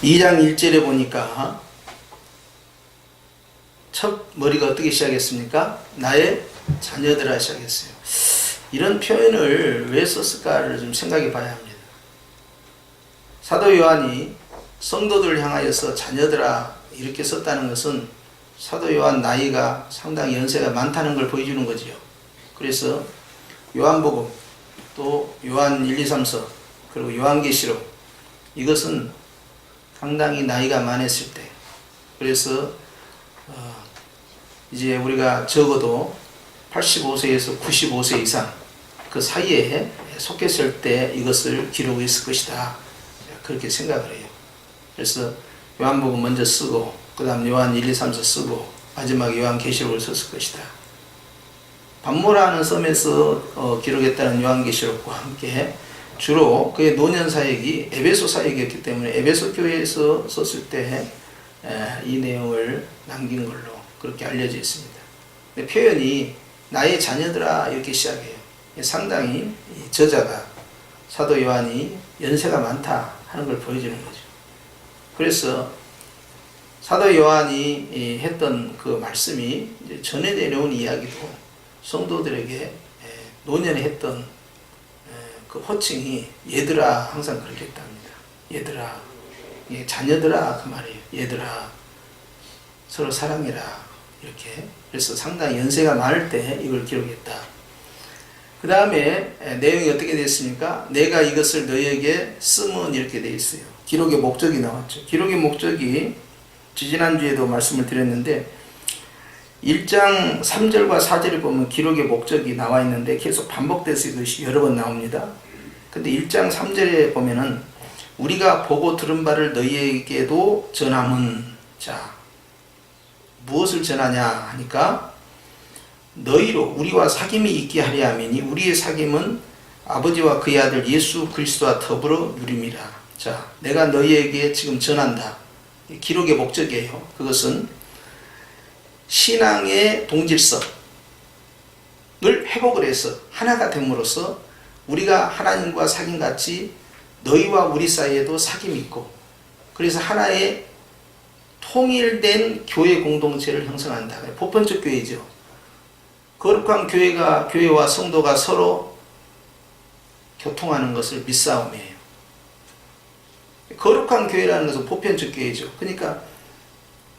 2장 1절에 보니까 첫 머리가 어떻게 시작했습니까? 나의 자녀들아 시작했어요. 이런 표현을 왜 썼을까를 좀 생각해 봐야 합니다. 사도 요한이 성도들을 향하여서 자녀들아 이렇게 썼다는 것은 사도 요한 나이가 상당히 연세가 많다는 걸 보여주는 거지요. 그래서 요한복음 또 요한 1, 2, 3서 그리고 요한계시록 이것은 상당히 나이가 많았을 때, 그래서 이제 우리가 적어도 85세에서 95세 이상 그 사이에 속했을 때 이것을 기록했을 것이다, 그렇게 생각을 해요. 그래서 요한복음 먼저 쓰고 그 다음 요한 1, 2, 3서 쓰고 마지막에 요한계시록을 썼을 것이다. 반모라는 섬에서 기록했다는 요한계시록과 함께 주로 그의 노년 사역이 에베소 사역이었기 때문에 에베소 교회에서 썼을 때 이 내용을 남긴 걸로 그렇게 알려져 있습니다. 근데 표현이 나의 자녀들아 이렇게 시작해요. 상당히 저자가 사도 요한이 연세가 많다 하는 걸 보여주는 거죠. 그래서 사도 요한이 했던 그 말씀이 이제 전해 내려온 이야기도 성도들에게 노년에 했던 그 호칭이 얘들아 항상 그렇게 했답니다. 얘들아, 자녀들아 그 말이에요. 얘들아 서로 사랑해라 이렇게. 그래서 상당히 연세가 많을 때 이걸 기록했다. 그 다음에 내용이 어떻게 됐습니까? 내가 이것을 너희에게 쓰면 이렇게 되어 있어요. 기록의 목적이 나왔죠. 기록의 목적이 지지난주에도 말씀을 드렸는데 1장 3절과 4절에 보면 기록의 목적이 나와 있는데 계속 반복돼서 이것이 여러 번 나옵니다. 근데 1장 3절에 보면은 우리가 보고 들은 바를 너희에게도 전함은, 자 무엇을 전하냐 하니까 너희로 우리와 사귐이 있게 하려 함이니 우리의 사귐은 아버지와 그의 아들 예수 그리스도와 더불어 누림이라. 자, 내가 너희에게 지금 전한다. 기록의 목적이에요. 그것은 신앙의 동질성을 회복을 해서 하나가 됨으로써 우리가 하나님과 사귐같이 너희와 우리 사이에도 사귐이 있고, 그래서 하나의 통일된 교회 공동체를 형성한다. 보편적 교회죠. 거룩한 교회와 성도가 서로 교통하는 것을 믿사움이에요. 거룩한 교회라는 것은 보편적 교회죠. 그러니까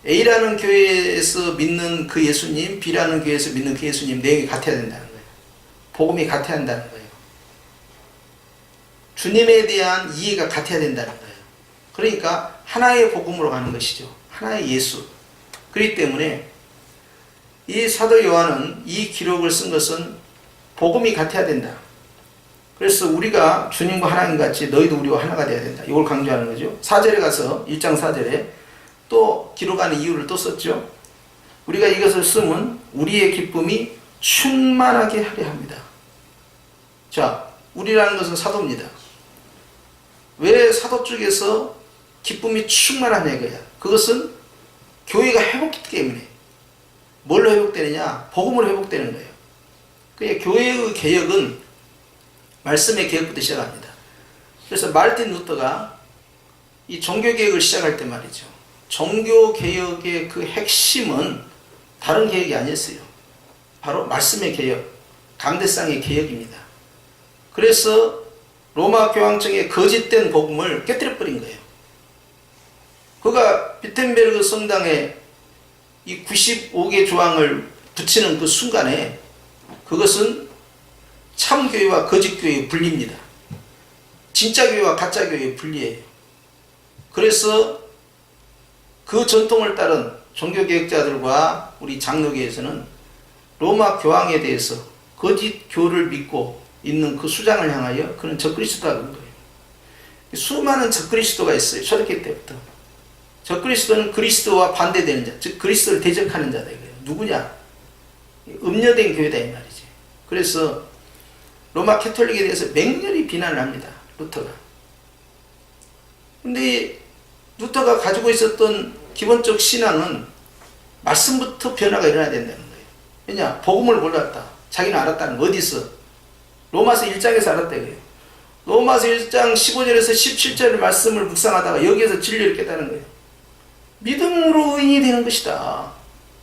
A라는 교회에서 믿는 그 예수님, B라는 교회에서 믿는 그 예수님 내용이 같아야 된다는 거예요. 복음이 같아야 한다는 거예요. 주님에 대한 이해가 같아야 된다는 거예요. 그러니까 하나의 복음으로 가는 것이죠. 하나의 예수. 그렇기 때문에 이 사도 요한은 이 기록을 쓴 것은 복음이 같아야 된다. 그래서 우리가 주님과 하나님 같이 너희도 우리와 하나가 되어야 된다. 이걸 강조하는 거죠. 4절에 가서 1장 4절에 또 기록하는 이유를 또 썼죠. 우리가 이것을 쓰면 우리의 기쁨이 충만하게 하려 합니다. 자, 우리라는 것은 사도입니다. 왜 사도 쪽에서 기쁨이 충만하냐 이거야. 그것은 교회가 회복됐기 때문에. 뭘로 회복되느냐? 복음으로 회복되는 거예요. 그러니까 교회의 개혁은 말씀의 개혁부터 시작합니다. 그래서 마르틴 루터가 이 종교개혁을 시작할 때 말이죠. 종교개혁의 그 핵심은 다른 개혁이 아니었어요. 바로 말씀의 개혁, 강대상의 개혁입니다. 그래서 로마 교황청의 거짓된 복음을 깨뜨려버린 거예요. 그가 비텐베르그 성당에 이 95개 조항을 붙이는 그 순간에 그것은 참교회와 거짓교회의 분리입니다. 진짜 교회와 가짜 교회의 분리예요. 그래서 그 전통을 따른 종교개혁자들과 우리 장로교에서는 로마 교황에 대해서 거짓 교를 믿고 있는 그 수장을 향하여 그는 적그리스도라는 거예요. 수많은 적그리스도가 있어요. 초대교회 때부터. 적그리스도는 그리스도와 반대되는 자, 즉 그리스도를 대적하는 자다 이거예요. 누구냐? 음녀된 교회다 이 말이지. 그래서 로마 캐톨릭에 대해서 맹렬히 비난을 합니다. 루터가. 근데 루터가 가지고 있었던 기본적 신앙은 말씀부터 변화가 일어나야 된다는 거예요. 왜냐? 복음을 몰랐다. 자기는 알았다는 거. 어디서? 로마서 1장에서 알았다 이거예요. 로마서 1장 15절에서 17절 말씀을 묵상하다가 여기에서 진리를 깨닫는 거예요. 믿음으로 의인이 되는 것이다.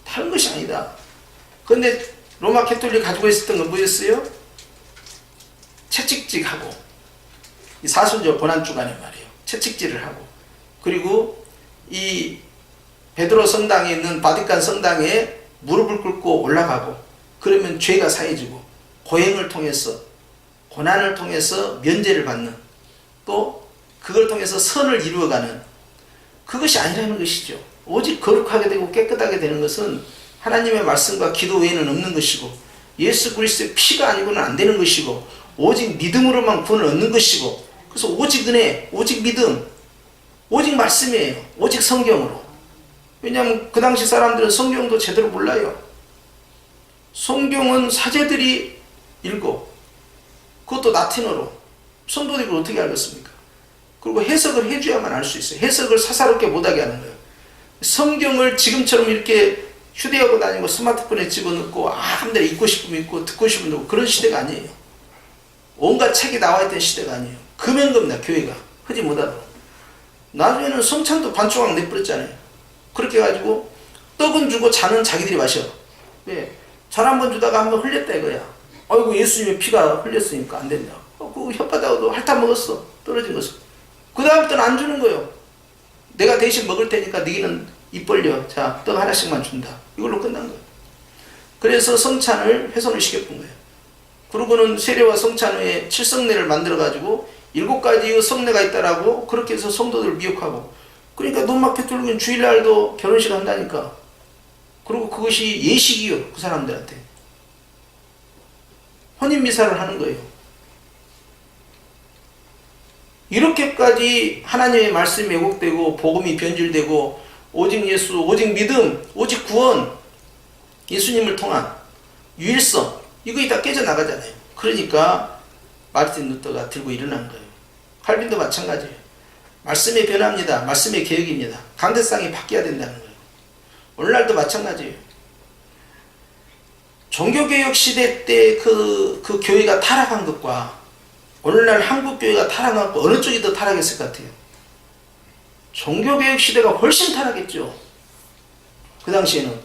다른 것이 아니다. 그런데 로마 캐톨릭이 가지고 있었던 건 뭐였어요? 채찍질하고 이 사순절 고난주간에 말이에요. 채찍질을 하고 그리고 이 베드로 성당에 있는 바티칸 성당에 무릎을 꿇고 올라가고 그러면 죄가 사해지고 고행을 통해서 고난을 통해서 면제를 받는 또 그걸 통해서 선을 이루어가는 그것이 아니라는 것이죠. 오직 거룩하게 되고 깨끗하게 되는 것은 하나님의 말씀과 기도 외에는 없는 것이고 예수 그리스도의 피가 아니고는 안 되는 것이고 오직 믿음으로만 구원을 얻는 것이고 그래서 오직 은혜, 오직 믿음, 오직 말씀이에요. 오직 성경으로. 왜냐하면 그 당시 사람들은 성경도 제대로 몰라요. 성경은 사제들이 읽고 그것도 라틴어로 성도들이 어떻게 알겠습니까? 그리고 해석을 해줘야만 알 수 있어요. 해석을 사사롭게 못하게 하는 거예요. 성경을 지금처럼 이렇게 휴대하고 다니고 스마트폰에 집어넣고 아무데나 읽고 싶으면 읽고 듣고 싶으면 듣고 그런 시대가 아니에요. 온갖 책이 나와 있던 시대가 아니에요. 금연 겁니다. 교회가 하지 못하도록. 나중에는 성찬도 반조각 내버렸잖아요. 그렇게 해가지고 떡은 주고 잔은 자기들이 마셔. 왜? 잔 한 번 주다가 한 번 흘렸다 이거야. 아이고 예수님의 피가 흘렸으니까 안 된다. 그 혓바닥으로 핥아 먹었어. 떨어진 것을. 그 다음부터는 안 주는 거예요. 내가 대신 먹을 테니까 너희는 입 벌려. 자, 떡 하나씩만 준다. 이걸로 끝난 거예요. 그래서 성찬을 훼손을 시켰던 거예요. 그러고는 세례와 성찬 후에 칠성례를 만들어가지고 7가지의 성례가 있다라고 그렇게 해서 성도들을 미혹하고 그러니까 로마 캐톨릭은 주일날도 결혼식 한다니까. 그리고 그것이 예식이요. 그 사람들한테. 혼인미사를 하는 거예요. 이렇게까지 하나님의 말씀이 왜곡되고 복음이 변질되고 오직 예수, 오직 믿음, 오직 구원 예수님을 통한 유일성 이거 다 깨져나가잖아요. 그러니까 마르틴 루터가 들고 일어난 거예요. 칼빈도 마찬가지예요. 말씀이 변합니다. 말씀의 개혁입니다. 강대상이 바뀌어야 된다는 거예요. 오늘날도 마찬가지예요. 종교개혁 시대 때 그 교회가 타락한 것과 오늘날 한국교회가 타락한 것 어느 쪽이 더 타락했을 것 같아요? 종교개혁 시대가 훨씬 타락했죠. 그 당시에는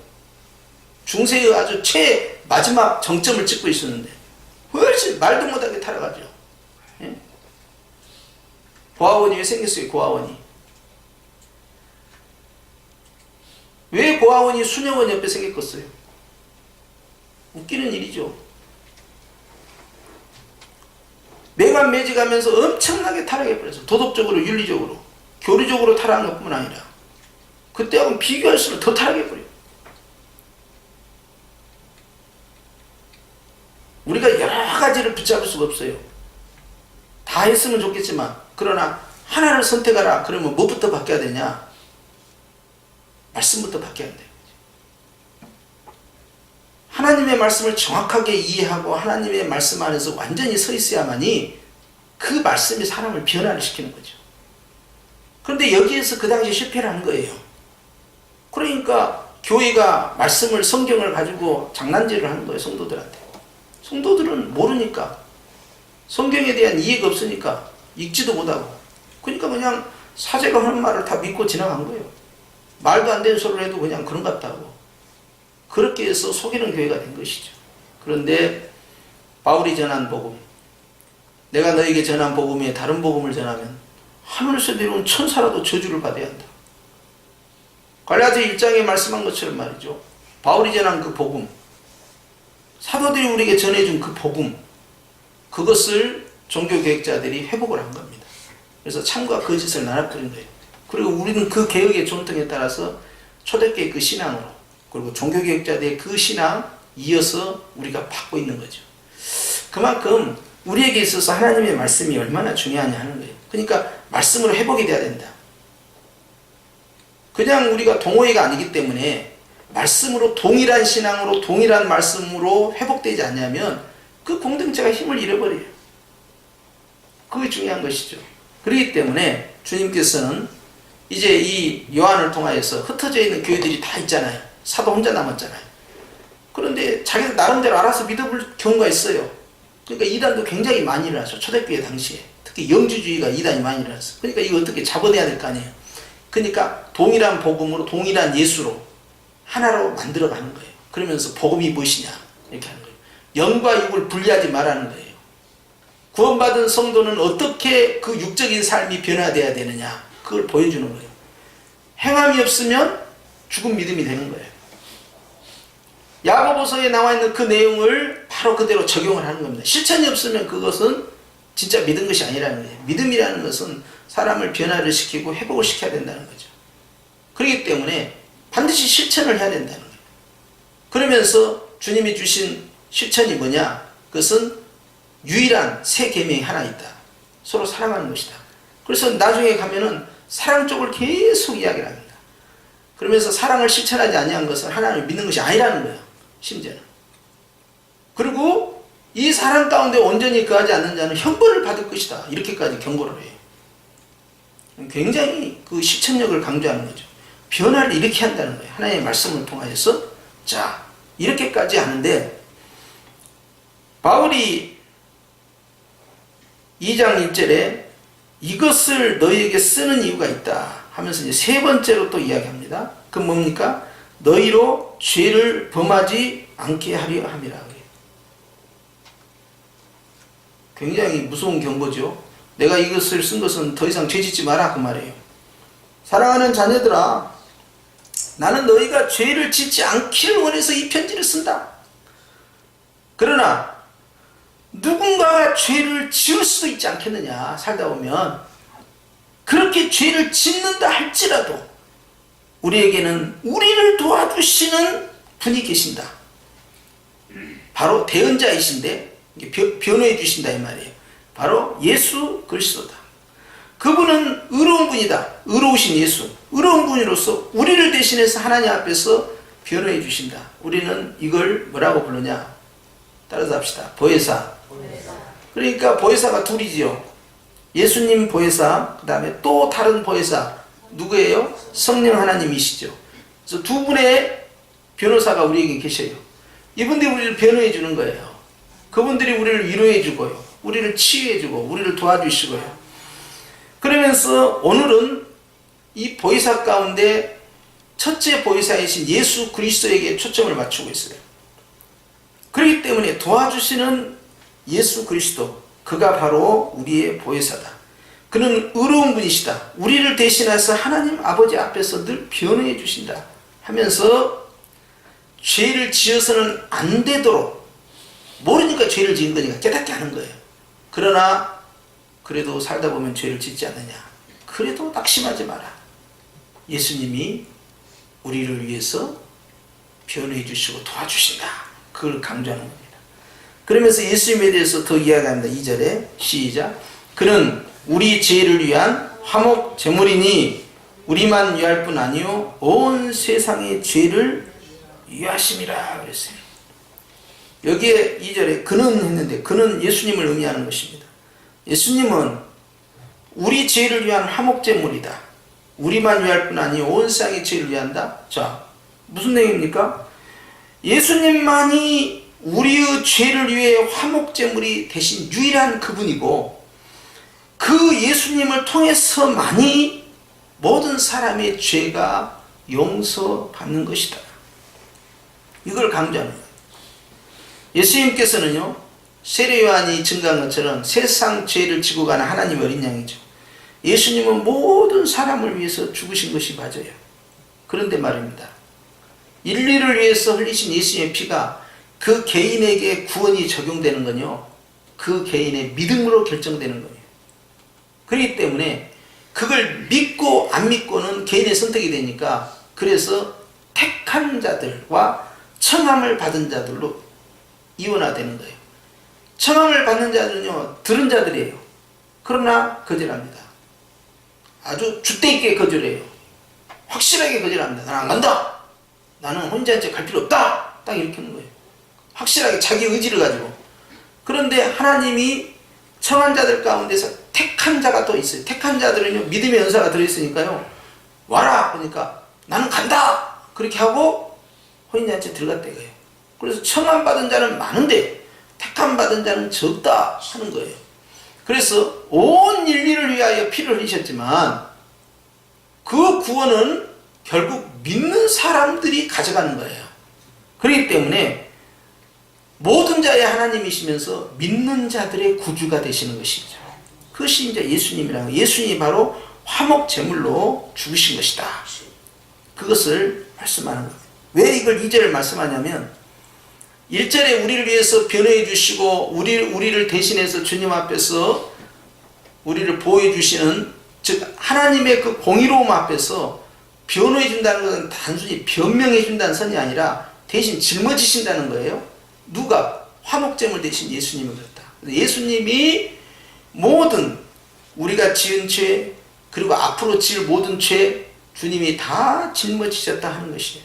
중세의 아주 마지막 정점을 찍고 있었는데 훨씬 말도 못하게 타락하죠. 예? 고아원이 왜 생겼어요? 고아원이 왜 고아원이 수녀원 옆에 생겼겠어요? 웃기는 일이죠. 매간매직하면서 엄청나게 타락해버려서 도덕적으로 윤리적으로 교리적으로 타락한 것뿐만 아니라 그때하고는 비교할수록 더 타락해버려요. 우리가 여러 가지를 붙잡을 수가 없어요. 다 했으면 좋겠지만 그러나 하나를 선택하라. 그러면 뭐부터 바뀌어야 되냐? 말씀부터 바뀌어야 돼요. 하나님의 말씀을 정확하게 이해하고 하나님의 말씀 안에서 완전히 서 있어야만이 그 말씀이 사람을 변화를 시키는 거죠. 그런데 여기에서 그 당시에 실패를 한 거예요. 그러니까 교회가 말씀을 성경을 가지고 장난질을 하는 거예요. 성도들한테. 성도들은 모르니까 성경에 대한 이해가 없으니까 읽지도 못하고 그러니까 그냥 사제가 하는 말을 다 믿고 지나간 거예요. 말도 안 되는 소리를 해도 그냥 그런 것 같다고 그렇게 해서 속이는 교회가 된 것이죠. 그런데 바울이 전한 복음, 내가 너에게 전한 복음에 다른 복음을 전하면 하늘에서 내려온 천사라도 저주를 받아야 한다. 갈라디아 1장에 말씀한 것처럼 말이죠. 바울이 전한 그 복음, 사도들이 우리에게 전해준 그 복음, 그것을 종교개혁자들이 회복을 한 겁니다. 그래서 참과 거짓을 나눠버린 거예요. 그리고 우리는 그 개혁의 전통에 따라서 초대교회 그 신앙으로 그리고 종교개혁자들의 그 신앙 이어서 우리가 받고 있는 거죠. 그만큼 우리에게 있어서 하나님의 말씀이 얼마나 중요하냐 하는 거예요. 그러니까 말씀으로 회복이 돼야 된다. 그냥 우리가 동호회가 아니기 때문에 말씀으로 동일한 신앙으로 동일한 말씀으로 회복되지 않냐면 그 공동체가 힘을 잃어버려요. 그게 중요한 것이죠. 그렇기 때문에 주님께서는 이제 이 요한을 통하여서 흩어져 있는 교회들이 다 있잖아요. 사도 혼자 남았잖아요. 그런데 자기들 나름대로 알아서 믿어볼 경우가 있어요. 그러니까 이단도 굉장히 많이 일어났죠. 초대교회 당시에. 특히 특히 영주주의가 이단이 많이 일어났어. 그러니까 이거 어떻게 잡아내야 될 거 아니에요. 그러니까 동일한 복음으로 동일한 예수로 하나로 만들어가는 거예요. 그러면서 복음이 무엇이냐 이렇게 하는 거예요. 영과 육을 분리하지 말라는 거예요. 구원받은 성도는 어떻게 그 육적인 삶이 변화돼야 되느냐 그걸 보여주는 거예요. 행함이 없으면 죽은 믿음이 되는 거예요. 야고보서에 나와 있는 그 내용을 바로 그대로 적용을 하는 겁니다. 실천이 없으면 그것은 진짜 믿은 것이 아니라는 거예요. 믿음이라는 것은 사람을 변화를 시키고 회복을 시켜야 된다는 거죠. 그렇기 때문에 반드시 실천을 해야 된다는 거예요. 그러면서 주님이 주신 실천이 뭐냐? 그것은 유일한 새 계명이 하나 있다. 서로 사랑하는 것이다. 그래서 나중에 가면은 사랑 쪽을 계속 이야기를 합니다. 그러면서 사랑을 실천하지 아니한 것은 하나님을 믿는 것이 아니라는 거예요. 심지어는. 그리고 이 사랑 가운데 온전히 거하지 않는 자는 형벌을 받을 것이다. 이렇게까지 경고를 해요. 굉장히 그 실천력을 강조하는 거죠. 변화를 이렇게 한다는 거예요. 하나님의 말씀을 통하여서. 자, 이렇게까지 하는데 바울이 2장 1절에 이것을 너희에게 쓰는 이유가 있다 하면서 이제 세 번째로 또 이야기합니다. 그 뭡니까? 너희로 죄를 범하지 않게 하려 함이라. 굉장히 무서운 경고죠. 내가 이것을 쓴 것은 더 이상 죄 짓지 마라 그 말이에요. 사랑하는 자녀들아, 나는 너희가 죄를 짓지 않기를 원해서 이 편지를 쓴다. 그러나 누군가가 죄를 지을 수도 있지 않겠느냐. 살다 보면 그렇게 죄를 짓는다 할지라도 우리에게는 우리를 도와주시는 분이 계신다. 바로 대언자이신데 변호해 주신다 이 말이에요. 바로 예수 그리스도다. 그분은 의로운 분이다. 의로우신 예수, 의로운 분으로서 우리를 대신해서 하나님 앞에서 변호해 주신다. 우리는 이걸 뭐라고 부르냐? 따라서 합시다. 보혜사. 그러니까 보혜사가 둘이지요. 예수님 보혜사, 그 다음에 또 다른 보혜사. 누구예요? 성령 하나님이시죠. 그래서 두 분의 변호사가 우리에게 계셔요. 이분들이 우리를 변호해 주는 거예요. 그분들이 우리를 위로해 주고요. 우리를 치유해 주고 우리를 도와주시고요. 그러면서 오늘은 이 보혜사 가운데 첫째 보혜사이신 예수 그리스도에게 초점을 맞추고 있어요. 그렇기 때문에 도와주시는 예수 그리스도, 그가 바로 우리의 보혜사다. 그는 의로운 분이시다. 우리를 대신해서 하나님 아버지 앞에서 늘 변호해 주신다 하면서 죄를 지어서는 안 되도록, 모르니까 죄를 지은 거니까 깨닫게 하는 거예요. 그러나 그래도 살다 보면 죄를 짓지 않느냐. 그래도 낙심하지 마라. 예수님이 우리를 위해서 변호해 주시고 도와주신다. 그걸 강조하는 겁니다. 그러면서 예수님에 대해서 더 이야기합니다. 2절에 시작. 그는 우리 죄를 위한 화목 제물이니 우리만 위할 뿐 아니요 온 세상의 죄를 위하심이라 그랬어요. 여기에 2절에 그는 했는데 그는 예수님을 의미하는 것입니다. 예수님은 우리 죄를 위한 화목제물이다. 우리만 위할 뿐 아니요 온 세상의 죄를 위한다. 자, 무슨 내용입니까? 예수님만이 우리의 죄를 위해 화목제물이 되신 유일한 그분이고, 그 예수님을 통해서만이 모든 사람의 죄가 용서받는 것이다. 이걸 강조하는 거예요. 예수님께서는요, 세례요한이 증거한 것처럼 세상 죄를 지고 가는 하나님의 어린 양이죠. 예수님은 모든 사람을 위해서 죽으신 것이 맞아요. 그런데 말입니다. 인류를 위해서 흘리신 예수님의 피가 그 개인에게 구원이 적용되는 건요, 그 개인의 믿음으로 결정되는 거예요. 그렇기 때문에 그걸 믿고 안 믿고는 개인의 선택이 되니까, 그래서 택한 자들과 청함을 받은 자들로 이원화되는 거예요. 청함을 받는 자들은요, 들은 자들이에요. 그러나 거절합니다. 아주 줏대 있게 거절해요. 확실하게 거절합니다. 나는 안 간다. 나는 혼자 갈 필요 없다. 딱 이렇게 하는 거예요. 확실하게 자기 의지를 가지고. 그런데 하나님이 청한 자들 가운데서 택한 자가 또 있어요. 택한 자들은요, 믿음의 연사가 들어있으니까요, 와라! 그러니까 나는 간다! 그렇게 하고 혼인잔치에 들어갔다 이거예요. 그래서 청함 받은 자는 많은데 택함 받은 자는 적다 하는 거예요. 그래서 온 인류를 위하여 피를 흘리셨지만 그 구원은 결국 믿는 사람들이 가져가는 거예요. 그렇기 때문에 모든 자의 하나님이시면서 믿는 자들의 구주가 되시는 것이죠. 그것이 이제 예수님이라는 거예요. 예수님이 바로 화목 제물로 죽으신 것이다. 그것을 말씀하는 거예요. 왜 이걸 2절을 말씀하냐면 1절에 우리를 위해서 변호해 주시고 우리를 대신해서 주님 앞에서 우리를 보호해 주시는, 즉 하나님의 그 공의로움 앞에서 변호해 준다는 것은 단순히 변명해 준다는 선이 아니라 대신 짊어지신다는 거예요. 누가? 화목제물 대신 예수님이 그랬다. 예수님이 모든 우리가 지은 죄 그리고 앞으로 지을 모든 죄 주님이 다 짊어지셨다 하는 것이에요.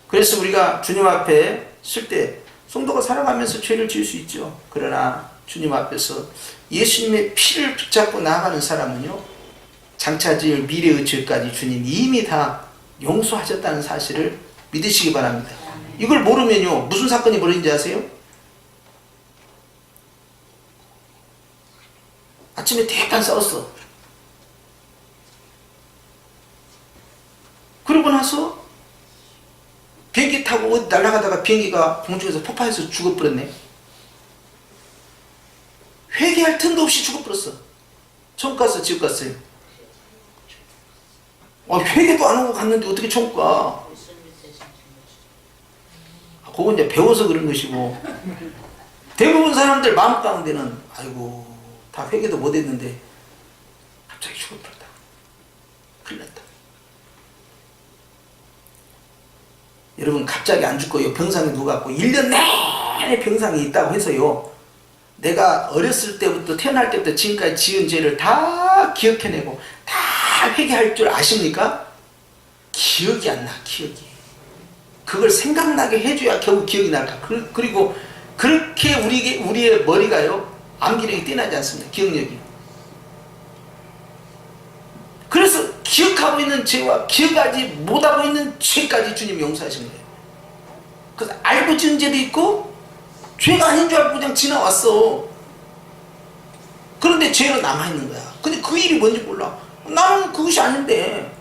그래서 우리가 주님 앞에 쓸 때 성도가 살아가면서 죄를 지을 수 있죠. 그러나 주님 앞에서 예수님의 피를 붙잡고 나아가는 사람은요, 장차 지을 미래의 죄까지 주님이 이미 다 용서하셨다는 사실을 믿으시기 바랍니다. 이걸 모르면요, 무슨 사건이 벌어진지 아세요? 아침에 대판 싸웠어. 그러고 나서 비행기 타고 어디 날아가다가 비행기가 공중에서 폭파해서 죽어버렸네. 회개할 틈도 없이 죽어버렸어. 천국 가서 지옥 갔어요. 회개도 안 하고 갔는데 어떻게 천국 가? 그건 이제 배워서 그런 것이고, 대부분 사람들 마음 가운데는 아이고 다 회개도 못 했는데 갑자기 죽어버렸다. 큰일 났다. 여러분, 갑자기 안 죽고요, 병상에 누워갖고 1년 내내 병상에 있다고 해서요, 내가 어렸을 때부터 태어날 때부터 지금까지 지은 죄를 다 기억해내고 다 회개할 줄 아십니까? 기억이 안 나. 기억이. 그걸 생각나게 해줘야 겨우 기억이 날까. 그리고 그렇게 우리의 머리가요, 암기력이 뛰어나지 않습니다. 기억력이. 그래서 기억하고 있는 죄와 기억하지 못하고 있는 죄까지 주님이 용서하신 거예요. 그래서 알고 지은 죄도 있고 죄가 아닌 줄 알고 그냥 지나왔어. 그런데 죄로 남아있는 거야. 근데 그 일이 뭔지 몰라. 나는 그것이 아닌데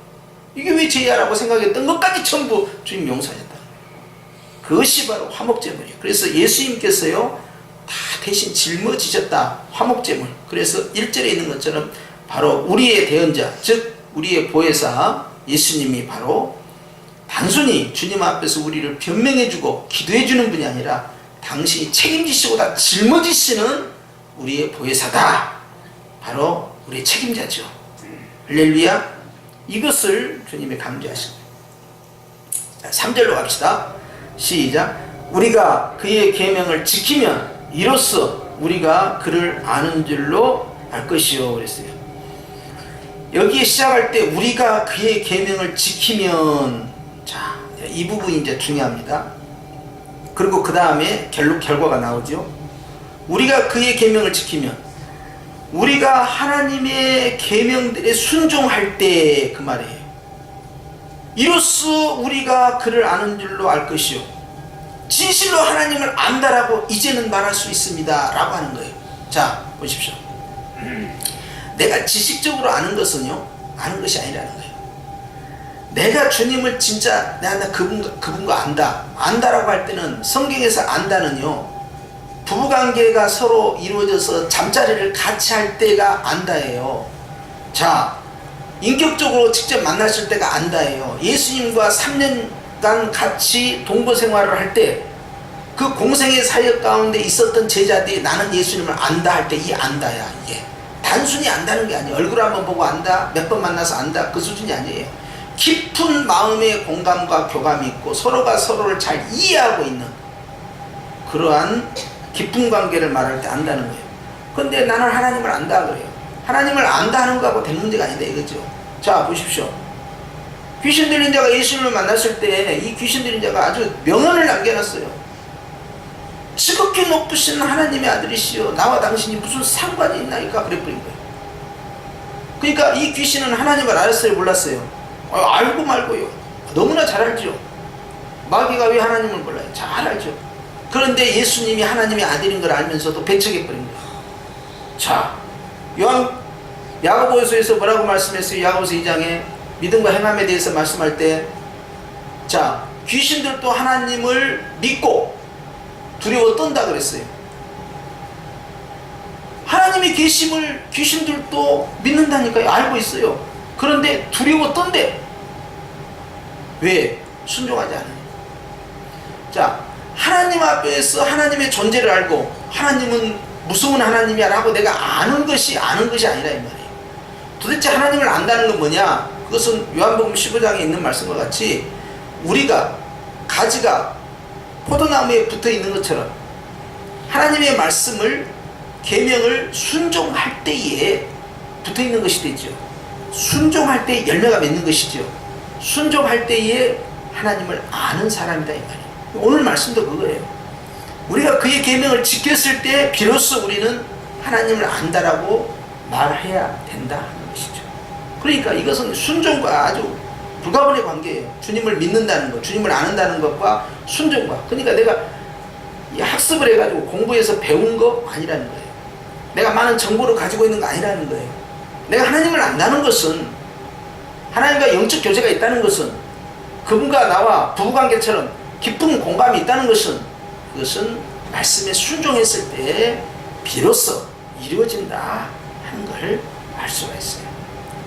이게 왜 죄야 라고 생각했던 것까지 전부 주님 용서하셨다. 그것이 바로 화목제물이에요. 그래서 예수님께서요, 다 대신 짊어지셨다. 화목제물. 그래서 1절에 있는 것처럼 바로 우리의 대언자, 즉 우리의 보혜사 예수님이 바로 단순히 주님 앞에서 우리를 변명해주고 기도해주는 분이 아니라 당신이 책임지시고 다 짊어지시는 우리의 보혜사다. 바로 우리의 책임자죠. 할렐루야. 이것을 주님이 강조하십니다. 3절로 갑시다. 시작. 우리가 그의 계명을 지키면 이로써 우리가 그를 아는 줄로 알 것이요 그랬어요. 여기에 시작할 때 우리가 그의 계명을 지키면, 자, 이 부분이 이제 중요합니다. 그리고 그 다음에 결과가 나오죠. 우리가 그의 계명을 지키면, 우리가 하나님의 계명들에 순종할 때 그 말이에요. 이로써 우리가 그를 아는 줄로 알 것이요, 진실로 하나님을 안다라고 이제는 말할 수 있습니다 라고 하는 거예요. 자, 보십시오. 내가 지식적으로 아는 것은요, 아는 것이 아니라는 거예요. 내가 주님을 진짜 내가 그분과 안다라고 할 때는, 성경에서 안다는요, 부부관계가 서로 이루어져서 잠자리를 같이 할 때가 안다예요. 자, 인격적으로 직접 만났을 때가 안다예요. 예수님과 3년간 같이 동거 생활을 할 때 그 공생의 사역 가운데 있었던 제자들이 나는 예수님을 안다 할 때 이 안다야. 이게 단순히 안다는 게 아니에요. 얼굴 한번 보고 안다, 몇 번 만나서 안다, 그 수준이 아니에요. 깊은 마음의 공감과 교감이 있고 서로가 서로를 잘 이해하고 있는 그러한 깊은 관계를 말할 때 안다는 거예요. 그런데 나는 하나님을 안다 그래요. 하나님을 안다 하는 거하고 된 문제가 아니다 이거죠. 자, 보십시오. 귀신 들린 자가 예수님을 만났을 때 이 귀신 들린 자가 아주 명언을 남겨놨어요. 지극히 높으신 하나님의 아들이시여, 나와 당신이 무슨 상관이 있나이까 그래버린 거예요. 그러니까 이 귀신은 하나님을 알았어요, 몰랐어요? 알고 말고요. 너무나 잘 알죠. 마귀가 왜 하나님을 몰라요? 잘 알죠. 그런데 예수님이 하나님의 아들인 걸 알면서도 배척해버린 거예요. 자, 야고보서에서 뭐라고 말씀했어요? 야고보서 2장에 믿음과 행함에 대해서 말씀할 때, 자, 귀신들도 하나님을 믿고 두려워 떤다 그랬어요. 하나님의 계심을 귀신들도 믿는다니까요. 알고 있어요. 그런데 두려워 떤대. 왜? 순종하지 않으니. 자, 하나님 앞에서 하나님의 존재를 알고 하나님은 무서운 하나님이야 라고 내가 아는 것이 아니라 이 말이에요. 도대체 하나님을 안다는 건 뭐냐? 그것은 요한복음 15장에 있는 말씀과 같이 우리가 가지가 포도나무에 붙어 있는 것처럼 하나님의 말씀을 계명을 순종할 때에 붙어 있는 것이 되죠. 순종할 때 열매가 맺는 것이죠. 순종할 때에 하나님을 아는 사람이다 이 말이에요. 오늘 말씀도 그거예요. 우리가 그의 계명을 지켰을 때 비로소 우리는 하나님을 안다라고 말해야 된다 하는 것이죠. 그러니까 이것은 순종과 아주 불가분의 관계예요. 주님을 믿는다는 것, 주님을 아는다는 것과 순종과. 그러니까 내가 학습을 해가지고 공부해서 배운 거 아니라는 거예요. 내가 많은 정보를 가지고 있는 거 아니라는 거예요. 내가 하나님을 안다는 것은, 하나님과 영적 교제가 있다는 것은, 그분과 나와 부부관계처럼 깊은 공감이 있다는 것은, 그것은 말씀에 순종했을 때 비로소 이루어진다 하는 걸 알 수가 있어요.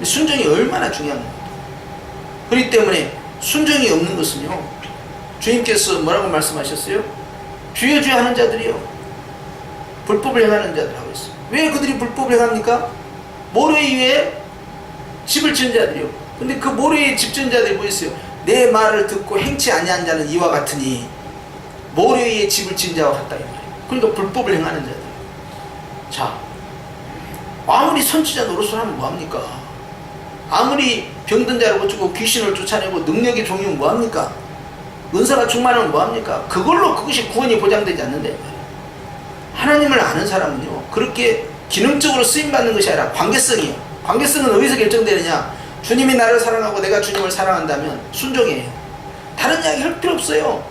순종이 얼마나 중요한 겁니다. 그렇기 때문에 순종이 없는 것은요, 주님께서 뭐라고 말씀하셨어요? 주여 주여 하는 자들이요 불법을 행하는 자들하고 있어요. 왜 그들이 불법을 행합니까? 모래 위에 집을 지은 자들이요. 근데 그 모래 위에 집 지은 자들이 뭐 있어요? 내 말을 듣고 행치 아니한 자는 이와 같으니 모래 위에 집을 지은 자와 같다 이 말이에요. 그러니까 불법을 행하는 자들. 자, 아무리 선지자 노릇을 하면 뭐합니까? 아무리 병든 자를 고치고 귀신을 쫓아내고 능력의 종이면 뭐합니까? 은사가 충만하면 뭐합니까? 그것이 구원이 보장되지 않는데, 하나님을 아는 사람은요 그렇게 기능적으로 쓰임받는 것이 아니라 관계성이에요. 관계성은 어디서 결정되느냐? 주님이 나를 사랑하고 내가 주님을 사랑한다면 순종이에요. 다른 이야기 할 필요 없어요.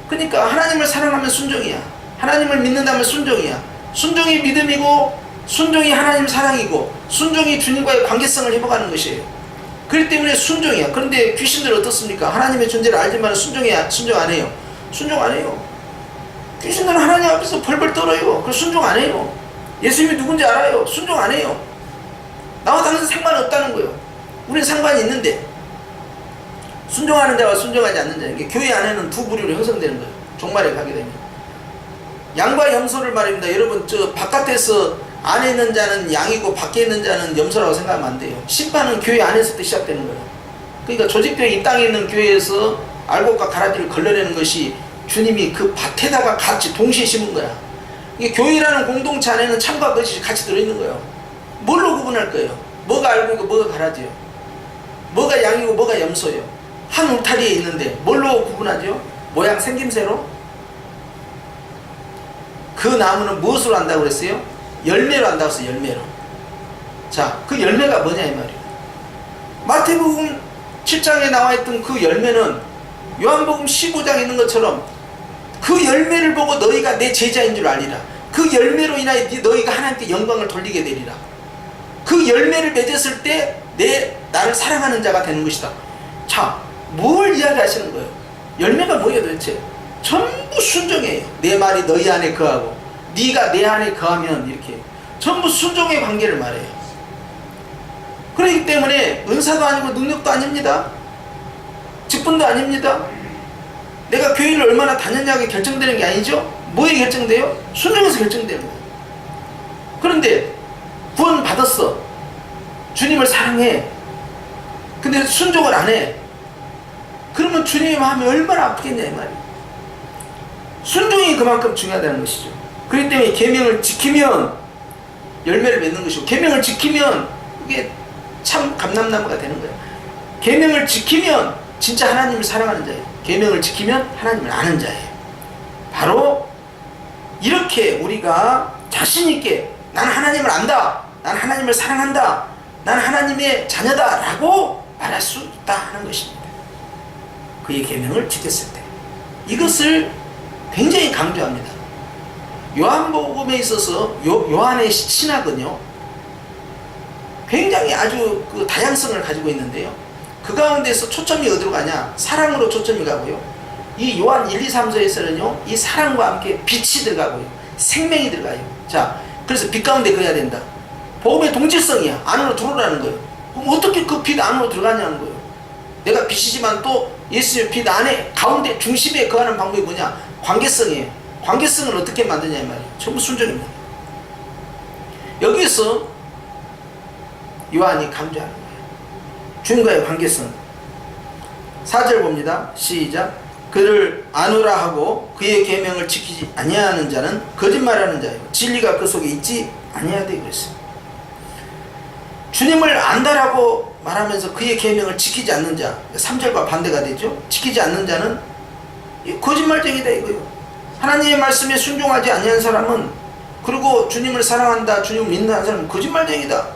그러니까 하나님을 사랑하면 순종이야. 하나님을 믿는다면 순종이야. 순종이 믿음이고 순종이 하나님 사랑이고 순종이 주님과의 관계성을 회복하는 것이에요. 그렇기 때문에 순종이야. 그런데 귀신들은 어떻습니까? 하나님의 존재를 알지만 순종 안 해요. 순종 안 해요. 귀신들은 하나님 앞에서 벌벌 떨어요. 그래서 순종 안 해요. 예수님이 누군지 알아요. 순종 안 해요. 나와 당신 상관없다는 거예요. 우리는 상관이 있는데, 순종하는 자와 순종하지 않는 자, 이게 교회 안에는 두 부류로 형성되는 거예요. 종말에 가게 되면 양과 염소를 말입니다. 여러분, 저 바깥에서 안에 있는 자는 양이고 밖에 있는 자는 염소라고 생각하면 안 돼요. 심판은 교회 안에서부터 시작되는 거예요. 그러니까 조직되어 이 땅에 있는 교회에서 알곡과 가라지를 걸러내는 것이 주님이 그 밭에다가 같이 동시에 심은 거야. 이게 교회라는 공동체 안에는 참과 거짓이 같이 들어있는 거예요. 뭘로 구분할 거예요? 뭐가 알곡이고 뭐가 가라지요? 뭐가 양이고 뭐가 염소예요? 한 울타리에 있는데 뭘로 구분하죠? 모양 생김새로? 그 나무는 무엇으로 한다고 그랬어요? 열매로 한다고 했어요. 열매로. 자, 그 열매가 뭐냐 이 말이에요. 마태복음 7장에 나와있던 그 열매는 요한복음 15장에 있는 것처럼 그 열매를 보고 너희가 내 제자인 줄 알리라. 그 열매로 인하여 너희가 하나님께 영광을 돌리게 되리라. 그 열매를 맺었을 때 나를 사랑하는 자가 되는 것이다. 자, 뭘 이야기하시는 거예요? 열매가 뭐예요 도대체? 전부 순종이에요. 내 말이 너희 안에 거하고 네가 내 안에 거하면, 이렇게 전부 순종의 관계를 말해요. 그렇기 때문에 은사도 아니고 능력도 아닙니다. 직분도 아닙니다. 내가 교회를 얼마나 다녔냐가 결정되는 게 아니죠. 뭐에 결정돼요? 순종에서 결정되는 거예요. 그런데 구원 받았어. 주님을 사랑해. 근데 순종을 안 해. 그러면 주님의 마음이 얼마나 아프겠냐 이 말이에요. 순종이 그만큼 중요하다는 것이죠. 그렇기 때문에 계명을 지키면 열매를 맺는 것이고, 계명을 지키면 이게 참 감람나무가 되는 거예요. 계명을 지키면 진짜 하나님을 사랑하는 자예요. 계명을 지키면 하나님을 아는 자예요. 바로 이렇게 우리가 자신 있게 나는 하나님을 안다, 나는 하나님을 사랑한다, 나는 하나님의 자녀다 라고 말할 수 있다 하는 것입니다. 그의 계명을 지켰을 때. 이것을 굉장히 강조합니다. 요한복음에 있어서 요한의 신학은요, 굉장히 아주 그 다양성을 가지고 있는데요. 그 가운데서 초점이 어디로 가냐? 사랑으로 초점이 가고요. 이 요한 1, 2, 3서에서는요, 이 사랑과 함께 빛이 들어가고요. 생명이 들어가요. 자, 그래서 빛 가운데 거해야 된다. 복음의 동질성이야. 안으로 들어오라는 거예요. 그럼 어떻게 그 빛 안으로 들어가냐는 거예요. 내가 빛이지만 또 예수의 빛 안에, 가운데, 중심에 거하는 방법이 뭐냐? 관계성이에요. 관계성을 어떻게 만드냐 이 말이에요. 전부 순종입니다. 여기서 요한이 강조하는 거예요. 주님과의 관계성. 4절 봅니다. 시작. 그를 아노라 하고 그의 계명을 지키지 아니하는 자는 거짓말하는 자요 진리가 그 속에 있지 아니하되 그랬어요. 주님을 안다라고 말하면서 그의 계명을 지키지 않는 자, 3절과 반대가 되죠. 지키지 않는 자는 거짓말쟁이다 이거예요. 하나님의 말씀에 순종하지 아니한 사람은, 그리고 주님을 사랑한다, 주님을 믿는다는 사람은 거짓말쟁이다.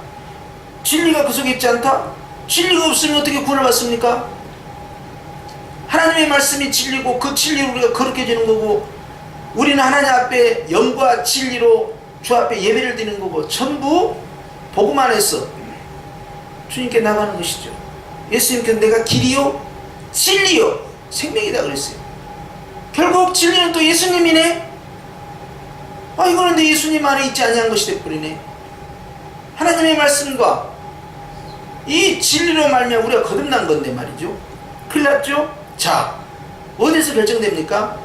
진리가 그 속에 있지 않다? 진리가 없으면 어떻게 구원을 받습니까? 하나님의 말씀이 진리고 그 진리로 우리가 거룩해지는 거고, 우리는 하나님 앞에 영과 진리로 주 앞에 예배를 드리는 거고, 전부 복음 안에서 주님께 나가는 것이죠. 예수님께서 내가 길이요 진리요 생명이다 그랬어요. 결국 진리는 또 예수님이네. 이거는 내 예수님 안에 있지 아니한 것이 되어버리네. 하나님의 말씀과 이 진리로 말미암아 우리가 거듭난 건데 말이죠. 큰일 났죠? 자, 어디서 결정됩니까?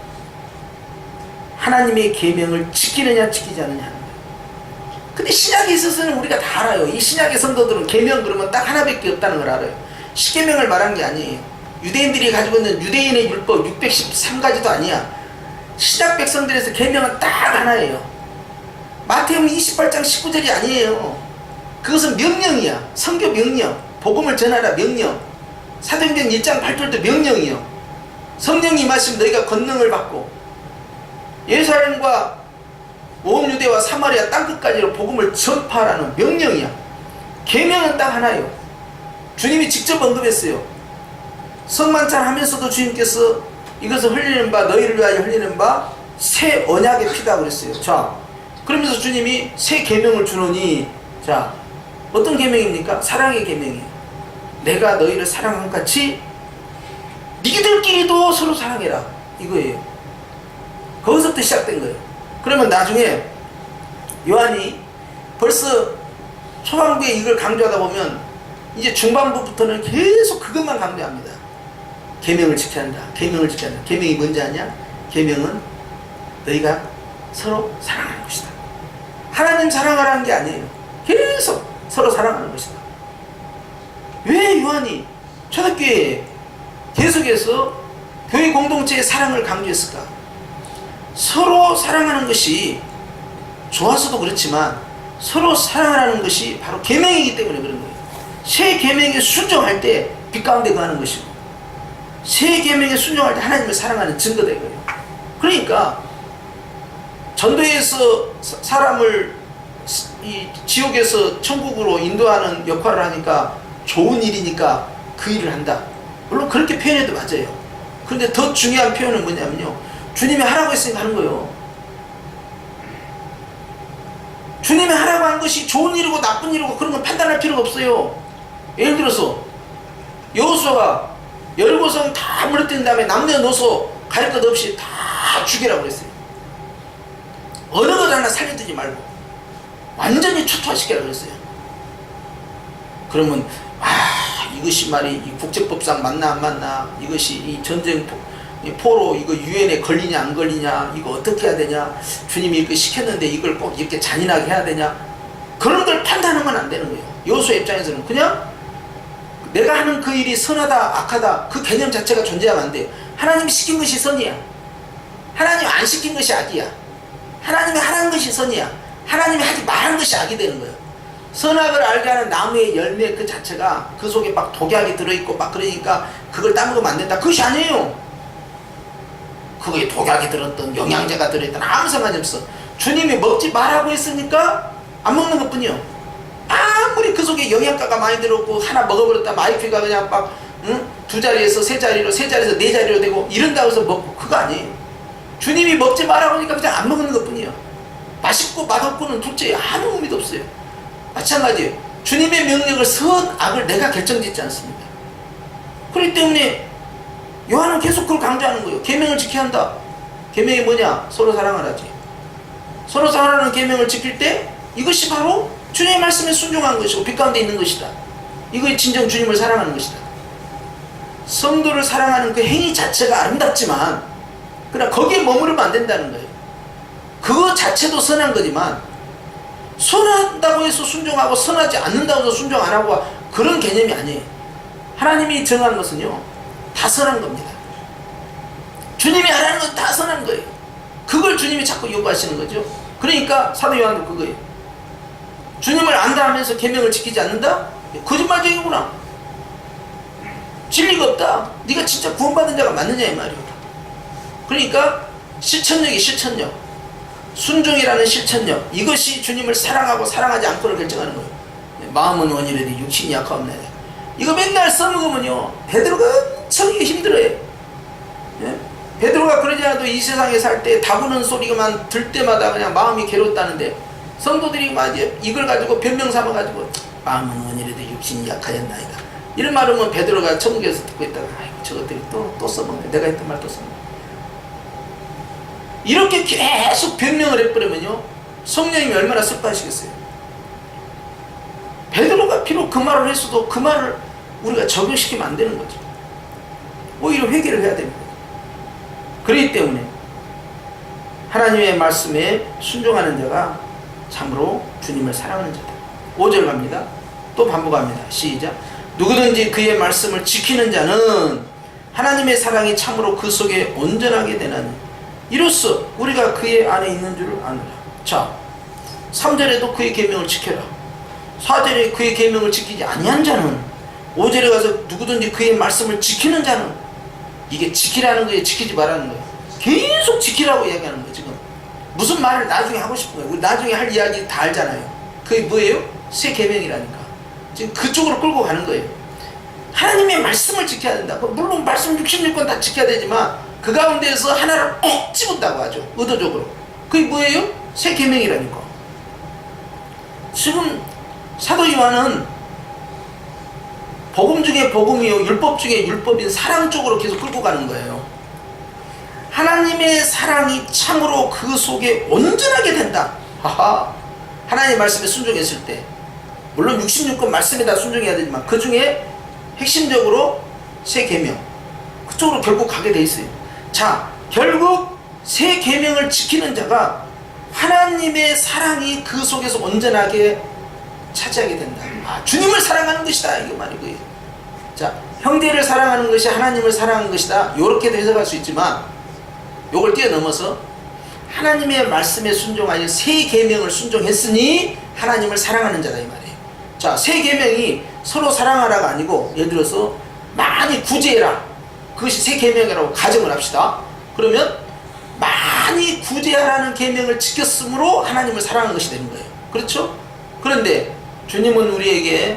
하나님의 계명을 지키느냐 지키지 않느냐 하는 거예요. 근데 신약에 있어서는 우리가 다 알아요. 이 신약의 성도들은 계명 그러면 딱 하나밖에 없다는 걸 알아요. 십계명을 말한 게 아니에요. 유대인들이 가지고 있는 유대인의 율법 613가지도 아니야. 신약 백성들에서 계명은 딱 하나예요. 마태복음 28장 19절이 아니에요. 그것은 명령이야. 성교 명령. 복음을 전하라 명령. 사도행전 1장 8절도 명령이요. 성령이 임하시면 너희가 권능을 받고 예루살렘과 온 유대와 사마리아 땅끝까지로 복음을 전파하라는 명령이야. 계명은 딱 하나요. 주님이 직접 언급했어요. 성만찬 하면서도 주님께서 이것을 흘리는 바, 너희를 위하여 흘리는 바 새 언약의 피다 그랬어요. 자, 그러면서 주님이 새 계명을 주노니, 자, 어떤 계명입니까? 사랑의 계명이에요. 내가 너희를 사랑한 같이 니들끼리도 서로 사랑해라 이거예요. 거기서부터 시작된 거예요. 그러면 나중에 요한이 벌써 초반부에 이걸 강조하다 보면 이제 중반부부터는 계속 그것만 강조합니다. 계명을 지켜야 한다. 계명을 지켜야 한다. 계명이 뭔지 아냐? 계명은 너희가 서로 사랑하는 것이다. 하나님 사랑하라는 게 아니에요. 계속 서로 사랑하는 것이다. 왜 요한이 초대교회에 계속해서 교회 공동체의 사랑을 강조했을까? 서로 사랑하는 것이 좋아서도 그렇지만 서로 사랑하라는 것이 바로 계명이기 때문에 그런 거예요. 새 계명에 순종할 때 빛 가운데 거하는 것이고, 새 계명에 순종할 때 하나님을 사랑하는 증거다 이거예요. 그러니까 전도에서 사람을 이 지옥에서 천국으로 인도하는 역할을 하니까 좋은 일이니까 그 일을 한다. 물론 그렇게 표현해도 맞아요. 그런데 더 중요한 표현은 뭐냐면요, 주님이 하라고 했으니까 하는 거예요. 주님이 하라고 한 것이 좋은 일이고 나쁜 일이고 그런 건 판단할 필요가 없어요. 예를 들어서 여호수아가 여리고성 다 무너뜨린 다음에 남녀노소 갈 것 없이 다 죽이라고 그랬어요. 어느 것 하나 살려두지 말고 완전히 초토화시키라고 그랬어요. 그러면 이것이 말이 이 국제법상 맞나 안 맞나, 이것이 이 전쟁 포로 이거 유엔에 걸리냐 안 걸리냐, 이거 어떻게 해야 되냐, 주님이 이렇게 시켰는데 이걸 꼭 이렇게 잔인하게 해야 되냐, 그런 걸 판단하면 안 되는 거예요. 여호수아 입장에서는 그냥 내가 하는 그 일이 선하다 악하다 그 개념 자체가 존재하면 안 돼요. 하나님이 시킨 것이 선이야. 하나님이 안 시킨 것이 악이야. 하나님이 하라는 것이 선이야. 하나님이 하지 말한 것이 악이 되는 거예요. 선악을 알게 하는 나무의 열매 그 자체가 그 속에 막 독약이 들어있고 막 그러니까 그걸 따먹으면 안 된다. 그것이 아니에요. 그거에 독약이 들었던 영양제가 들어있던 아무 상관이 없어. 주님이 먹지 말라고 했으니까 안 먹는 것 뿐이요. 아무리 그 속에 영양가가 많이 들었고 하나 먹어버렸다 마이피가 그냥 막 두 자리에서 세 자리로, 세 자리에서 네 자리로 되고 이런다고 해서 먹고, 그거 아니에요. 주님이 먹지 말라고 하니까 그냥 안 먹는 것 뿐이요. 맛있고 맛없고는 둘째 아무 의미도 없어요. 마찬가지예요. 주님의 명령을 선악을 내가 결정짓지 않습니다. 그렇기 때문에 요한은 계속 그걸 강조하는 거예요. 계명을 지켜야 한다. 계명이 뭐냐? 서로 사랑하라지. 서로 사랑하는 계명을 지킬 때 이것이 바로 주님의 말씀에 순종한 것이고 빛 가운데 있는 것이다. 이것이 진정 주님을 사랑하는 것이다. 성도를 사랑하는 그 행위 자체가 아름답지만 그러나 거기에 머무르면 안 된다는 거예요. 그거 자체도 선한 거지만 선한다고 해서 순종하고 선하지 않는다고 해서 순종 안 하고 그런 개념이 아니에요. 하나님이 정한 것은요 다 선한 겁니다. 주님이 하라는 건 다 선한 거예요. 그걸 주님이 자꾸 요구하시는 거죠. 그러니까 사도 요한도 그거예요. 주님을 안다 하면서 계명을 지키지 않는다? 거짓말쟁이구나. 진리가 없다. 네가 진짜 구원받은 자가 맞느냐 이 말이에요. 그러니까 실천력이 실천력, 순종이라는 실천력, 이것이 주님을 사랑하고 사랑하지 않고를 결정하는 거예요. 마음은 원이라도 육신이 약하옵나이다. 이거 맨날 써먹으면요 베드로가 엄청 힘들어요. 예? 베드로가 그러지 않아도 이 세상에 살 때 다구는 소리가만 들 때마다 그냥 마음이 괴롭다는데 성도들이 막 이걸 가지고 변명 삼아가지고 마음은 원이라도 육신이 약하였나이다. 이런 말하면 베드로가 천국에서 듣고 있다가 아이고 저것들이 또 써먹네. 내가 했던 말 또 써먹네. 이렇게 계속 변명을 해버리면요 성령님이 얼마나 슬퍼하시겠어요. 베드로가 비록 그 말을 했어도 그 말을 우리가 적용시키면 안 되는 거죠. 오히려 회개를 해야 됩니다. 그렇기 때문에 하나님의 말씀에 순종하는 자가 참으로 주님을 사랑하는 자다. 5절 갑니다. 또 반복합니다. 시작. 누구든지 그의 말씀을 지키는 자는 하나님의 사랑이 참으로 그 속에 온전하게 되나니 이로써 우리가 그의 안에 있는 줄을 아노라. 자, 3절에도 그의 계명을 지켜라. 4절에 그의 계명을 지키지 아니한 자는 5절에 가서 누구든지 그의 말씀을 지키는 자는 이게 지키라는 거예요, 지키지 말라는 거예요. 계속 지키라고 이야기하는 거예요. 지금 무슨 말을 나중에 하고 싶은 거예요. 우리 나중에 할 이야기 다 알잖아요. 그게 뭐예요? 새 계명이라니까. 지금 그쪽으로 끌고 가는 거예요. 하나님의 말씀을 지켜야 된다. 물론 말씀 66권 다 지켜야 되지만 그 가운데에서 하나를 꼭 집었다고 하죠. 의도적으로. 그게 뭐예요? 새 계명이라니까. 지금 사도 요한은 복음 중에 복음이요 율법 중에 율법인 사랑 쪽으로 계속 끌고 가는 거예요. 하나님의 사랑이 참으로 그 속에 온전하게 된다. 하하. 하나님의 말씀에 순종했을 때 물론 66권 말씀에 다 순종해야 되지만 그 중에 핵심적으로 새 계명 그쪽으로 결국 가게 돼 있어요. 자, 결국 새 계명을 지키는 자가 하나님의 사랑이 그 속에서 온전하게 차지하게 된다. 아, 주님을 사랑하는 것이다 이거 말이고요. 자, 형제를 사랑하는 것이 하나님을 사랑하는 것이다. 이렇게도 해석할 수 있지만 요걸 뛰어넘어서 하나님의 말씀에 순종하여 새 계명을 순종했으니 하나님을 사랑하는 자다 이 말이에요. 자, 새 계명이 서로 사랑하라가 아니고 예를 들어서 많이 구제해라. 그것이 새 계명이라고 가정을 합시다. 그러면 많이 구제하라는 계명을 지켰으므로 하나님을 사랑한 것이 되는 거예요. 그렇죠? 그런데 주님은 우리에게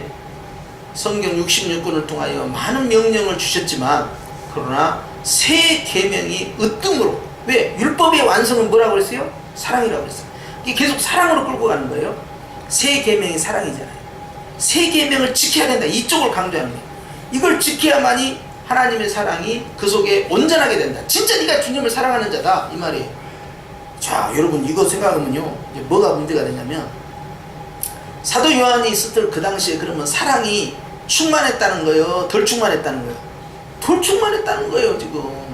성경 66권을 통하여 많은 명령을 주셨지만 그러나 새 계명이 으뜸으로 왜? 율법의 완성은 뭐라고 그랬어요? 사랑이라고 그랬어요. 이게 계속 사랑으로 끌고 가는 거예요. 새 계명이 사랑이잖아요. 새 계명을 지켜야 된다. 이쪽을 강조하는 거예요. 이걸 지켜야만이 하나님의 사랑이 그 속에 온전하게 된다. 진짜 네가 주님을 사랑하는 자다 이 말이에요. 자, 여러분 이거 생각하면요 이제 뭐가 문제가 되냐면 사도 요한이 있었던 그 당시에 그러면 사랑이 충만했다는 거예요? 덜 충만했다는 거예요? 덜 충만했다는 거예요. 지금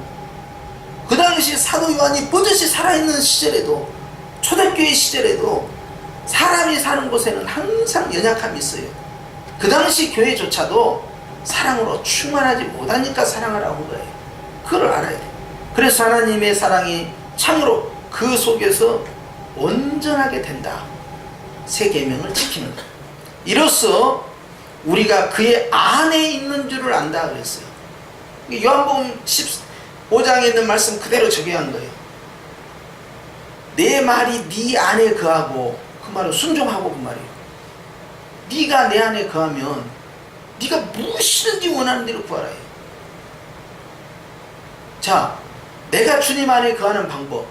그 당시 사도 요한이 버젓이 살아있는 시절에도 초대교회 시절에도 사람이 사는 곳에는 항상 연약함이 있어요. 그 당시 교회조차도 사랑으로 충만하지 못하니까 사랑을 하는 거예요. 그걸 알아야 돼요. 그래서 하나님의 사랑이 참으로 그 속에서 온전하게 된다. 새 계명을 지키는 것. 이로써 우리가 그의 안에 있는 줄을 안다 그랬어요. 요한복음 15장에 있는 말씀 그대로 적용한 거예요. 내 말이 네 안에 거하고 그 말은 순종하고 그 말이에요. 네가 내 안에 거하면 네가 무엇이든지 원하는 대로 구하라 해요. 자, 내가 주님 안에 거하는 방법,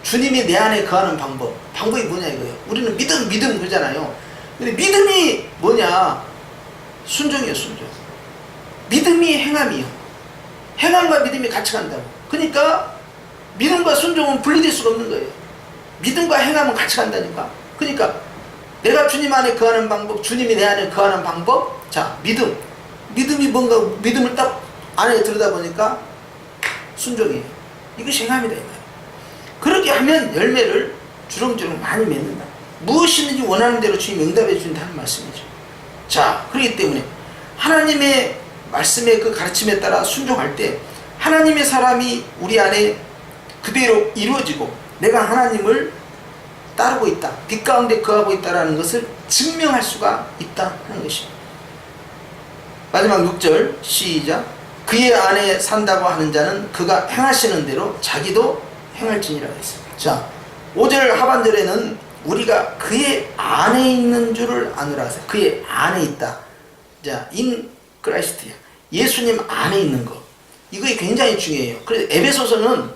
주님이 내 안에 거하는 방법이 뭐냐 이거예요. 우리는 믿음 그러잖아요. 근데 믿음이 뭐냐? 순종이에요, 순종. 믿음이 행함이요. 행함과 믿음이 같이 간다고. 그러니까 믿음과 순종은 분리될 수가 없는 거예요. 믿음과 행함은 같이 간다니까. 그러니까 내가 주님 안에 거하는 방법, 주님이 내 안에 거하는 방법. 자, 믿음이 뭔가, 믿음을 딱 안에 들여다보니까 순종이에요. 이것이 행함이다 이 말이에요. 그렇게 하면 열매를 주렁주렁 많이 맺는다. 무엇이든지 원하는 대로 주님이 응답해 준다는 말씀이죠. 자, 그렇기 때문에 하나님의 말씀의 그 가르침에 따라 순종할 때 하나님의 사람이 우리 안에 그대로 이루어지고 내가 하나님을 따르고 있다, 빛 가운데 거하고 있다는 것을 증명할 수가 있다 하는 것입니다. 마지막 6절 시작. 그의 안에 산다고 하는 자는 그가 행하시는 대로 자기도 행할지니라 했습니다. 자, 5절 하반절에는 우리가 그의 안에 있는 줄을 아노라 하세요. 그의 안에 있다. 자, in Christ야. 예수님 안에 있는 것. 이거 굉장히 중요해요. 그래서 에베소서는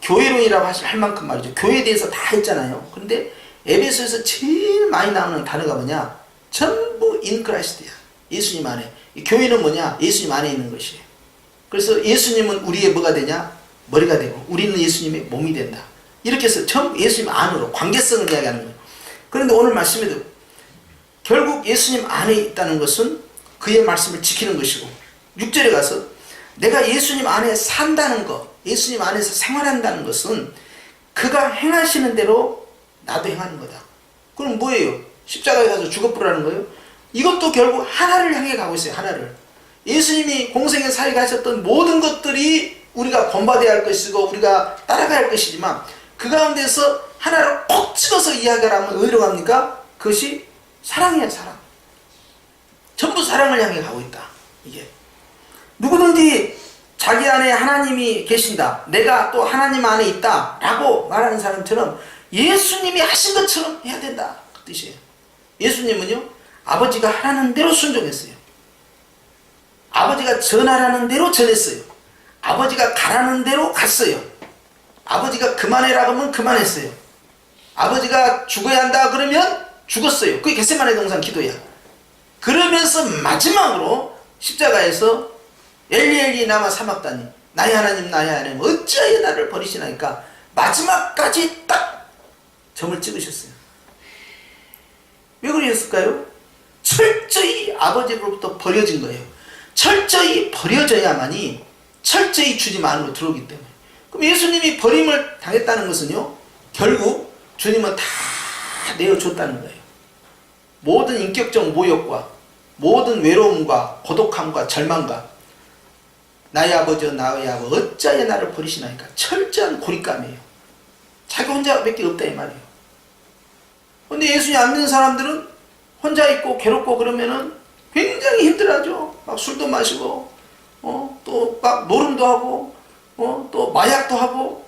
교회론이라고 할 만큼 말이죠. 교회에 대해서 다 했잖아요. 그런데 에베소에서 제일 많이 나오는 단어가 뭐냐? 전부 in Christ야. 예수님 안에. 교회는 뭐냐? 예수님 안에 있는 것이에요. 그래서 예수님은 우리의 뭐가 되냐? 머리가 되고 우리는 예수님의 몸이 된다. 이렇게 해서 전부 예수님 안으로 관계성을 이야기하는 거예요. 그런데 오늘 말씀에도 결국 예수님 안에 있다는 것은 그의 말씀을 지키는 것이고 6절에 가서 내가 예수님 안에 산다는 것, 예수님 안에서 생활한다는 것은 그가 행하시는 대로 나도 행하는 거다. 그럼 뭐예요? 십자가에 가서 죽어버리라는 거예요? 이것도 결국 하나를 향해 가고 있어요. 하나를. 예수님이 공생의 사역에 하셨던 모든 것들이 우리가 본받아야 할 것이고 우리가 따라가야 할 것이지만 그 가운데서 하나를 콕 찍어서 이야기를 하면 어디로 갑니까? 그것이 사랑이야, 사랑. 전부 사랑을 향해 가고 있다. 이게 누구든지 자기 안에 하나님이 계신다, 내가 또 하나님 안에 있다 라고 말하는 사람처럼 예수님이 하신 것처럼 해야 된다 그 뜻이에요. 예수님은요 아버지가 하라는 대로 순종했어요. 아버지가 전하라는 대로 전했어요. 아버지가 가라는 대로 갔어요. 아버지가 그만해라 그러면 그만했어요. 아버지가 죽어야 한다 그러면 죽었어요. 그게 겟세마네 동산 기도야. 그러면서 마지막으로 십자가에서 엘리 엘리 라마 사막다니 나의 하나님 나의 하나님 어찌하여 나를 버리시나이까 마지막까지 딱 점을 찍으셨어요. 왜 그러셨을까요? 철저히 아버지로부터 버려진 거예요. 철저히 버려져야만이 철저히 주님 안으로 들어오기 때문에. 그럼 예수님이 버림을 당했다는 것은요 결국 주님은 다 내어줬다는 거예요. 모든 인격적 모욕과 모든 외로움과 고독함과 절망과 나의 아버지여 나의 아버지 어찌하여 나를 버리시나이까 철저한 고립감이에요. 자기 혼자밖에 없다 이 말이에요. 근데 예수님 안 믿는 사람들은 혼자 있고 괴롭고 그러면은 굉장히 힘들어하죠. 막 술도 마시고 또 막 노름도 하고 또 마약도 하고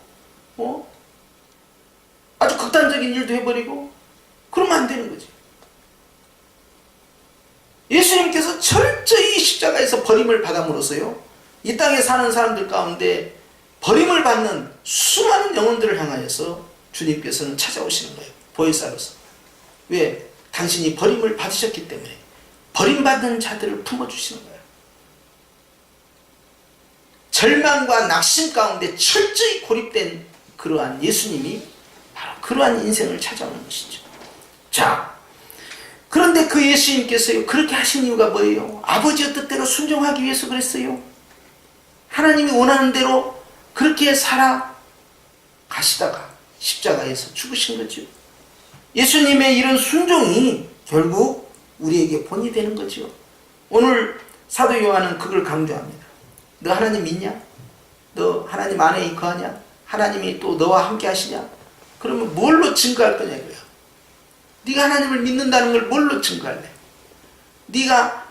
아주 극단적인 일도 해버리고 그러면 안 되는 거지. 예수님께서 철저히 십자가에서 버림을 받음으로써요 이 땅에 사는 사람들 가운데 버림을 받는 수많은 영혼들을 향하여서 주님께서는 찾아오시는 거예요. 보혜사로서. 왜? 당신이 버림을 받으셨기 때문에 버림받는 자들을 품어주시는 거예요. 절망과 낙심 가운데 철저히 고립된 그러한 예수님이 바로 그러한 인생을 찾아오는 것이죠. 자, 그런데 그 예수님께서요 그렇게 하신 이유가 뭐예요? 아버지의 뜻대로 순종하기 위해서 그랬어요. 하나님이 원하는 대로 그렇게 살아가시다가 십자가에서 죽으신 거죠. 예수님의 이런 순종이 결국 우리에게 본이 되는 거죠. 오늘 사도 요한은 그걸 강조합니다. 너 하나님 믿냐? 너 하나님 안에 거하냐? 하나님이 또 너와 함께 하시냐? 그러면 뭘로 증거할 거냐고요. 네가 하나님을 믿는다는 걸 뭘로 증거할래? 네가